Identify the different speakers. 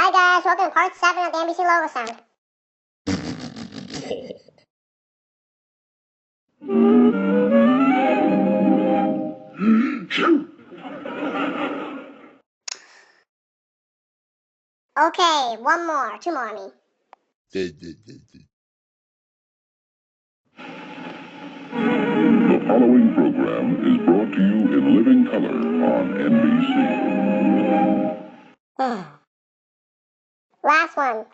Speaker 1: Hi guys, welcome to part 7 of the NBC logo sound. Okay, two more, I mean.
Speaker 2: The following program is brought to you in living color on NBC.
Speaker 1: Last one.